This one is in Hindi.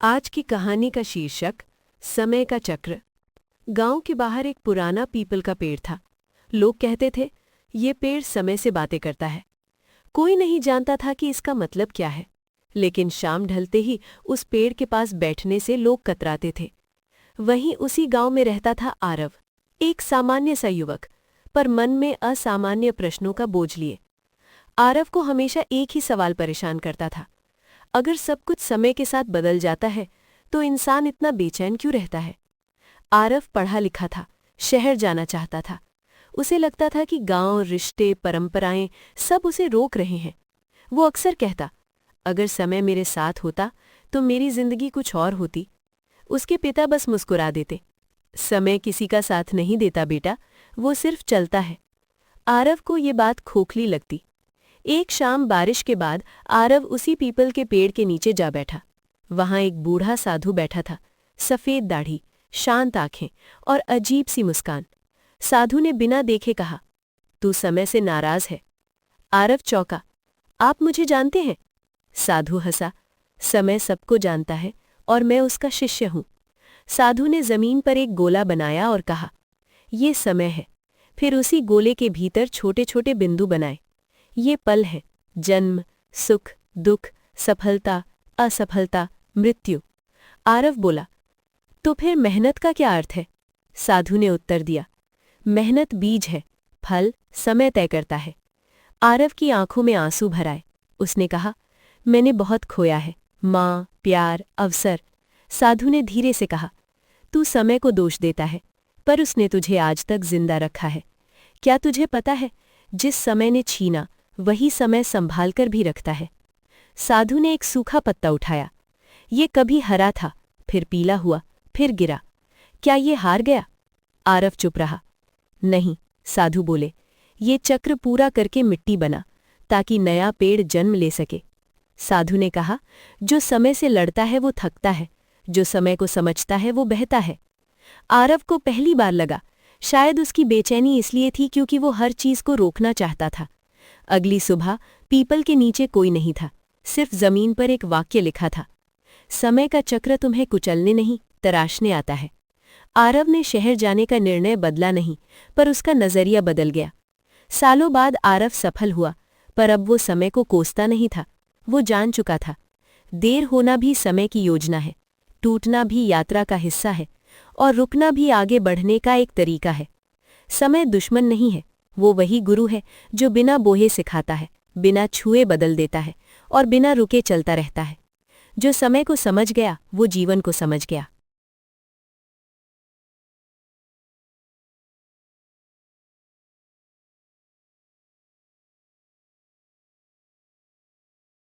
आज की कहानी का शीर्षक समय का चक्र। गांव के बाहर एक पुराना पीपल का पेड़ था। लोग कहते थे ये पेड़ समय से बातें करता है। कोई नहीं जानता था कि इसका मतलब क्या है, लेकिन शाम ढलते ही उस पेड़ के पास बैठने से लोग कतराते थे। वहीं उसी गांव में रहता था आरव, एक सामान्य सा युवक, पर मन में असामान्य प्रश्नों का बोझ लिए। आरव को हमेशा एक ही सवाल परेशान करता था, अगर सब कुछ समय के साथ बदल जाता है तो इंसान इतना बेचैन क्यों रहता है। आरव पढ़ा लिखा था, शहर जाना चाहता था। उसे लगता था कि गांव, रिश्ते, परंपराएं सब उसे रोक रहे हैं। वो अक्सर कहता, अगर समय मेरे साथ होता तो मेरी जिंदगी कुछ और होती। उसके पिता बस मुस्कुरा देते, समय किसी का साथ नहीं देता बेटा, वो सिर्फ चलता है। आरव को ये बात खोखली लगती। एक शाम बारिश के बाद आरव उसी पीपल के पेड़ के नीचे जा बैठा। वहां एक बूढ़ा साधु बैठा था, सफेद दाढ़ी, शांत आंखें और अजीब सी मुस्कान। साधु ने बिना देखे कहा, तू समय से नाराज है। आरव चौंका, आप मुझे जानते हैं? साधु हंसा, समय सबको जानता है और मैं उसका शिष्य हूं। साधु ने जमीन पर एक गोला बनाया और कहा, ये समय है। फिर उसी गोले के भीतर छोटे छोटे बिंदु बनाए। ये पल है, जन्म, सुख, दुख, सफलता, असफलता, मृत्यु। आरव बोला, तो फिर मेहनत का क्या अर्थ है? साधु ने उत्तर दिया, मेहनत बीज है, फल समय तय करता है। आरव की आंखों में आंसू भर आए। उसने कहा, मैंने बहुत खोया है, माँ, प्यार, अवसर। साधु ने धीरे से कहा, तू समय को दोष देता है, पर उसने तुझे आज तक जिंदा रखा है। क्या तुझे पता है, जिस समय ने छीना वही समय संभाल कर भी रखता है। साधु ने एक सूखा पत्ता उठाया। ये कभी हरा था, फिर पीला हुआ, फिर गिरा। क्या ये हार गया? आरव चुप रहा। नहीं, साधु बोले, ये चक्र पूरा करके मिट्टी बना, ताकि नया पेड़ जन्म ले सके। साधु ने कहा, जो समय से लड़ता है वो थकता है, जो समय को समझता है वो बहता है। आरव को पहली बार लगा, शायद उसकी बेचैनी इसलिए थी क्योंकि वो हर चीज को रोकना चाहता था। अगली सुबह पीपल के नीचे कोई नहीं था, सिर्फ जमीन पर एक वाक्य लिखा था, समय का चक्र तुम्हें कुचलने नहीं, तराशने आता है। आरव ने शहर जाने का निर्णय बदला नहीं, पर उसका नजरिया बदल गया। सालों बाद आरव सफल हुआ, पर अब वो समय को कोसता नहीं था। वो जान चुका था, देर होना भी समय की योजना है, टूटना भी यात्रा का हिस्सा है, और रुकना भी आगे बढ़ने का एक तरीका है। समय दुश्मन नहीं है, वो वही गुरु है जो बिना बोहे सिखाता है, बिना छुए बदल देता है और बिना रुके चलता रहता है। जो समय को समझ गया वो जीवन को समझ गया।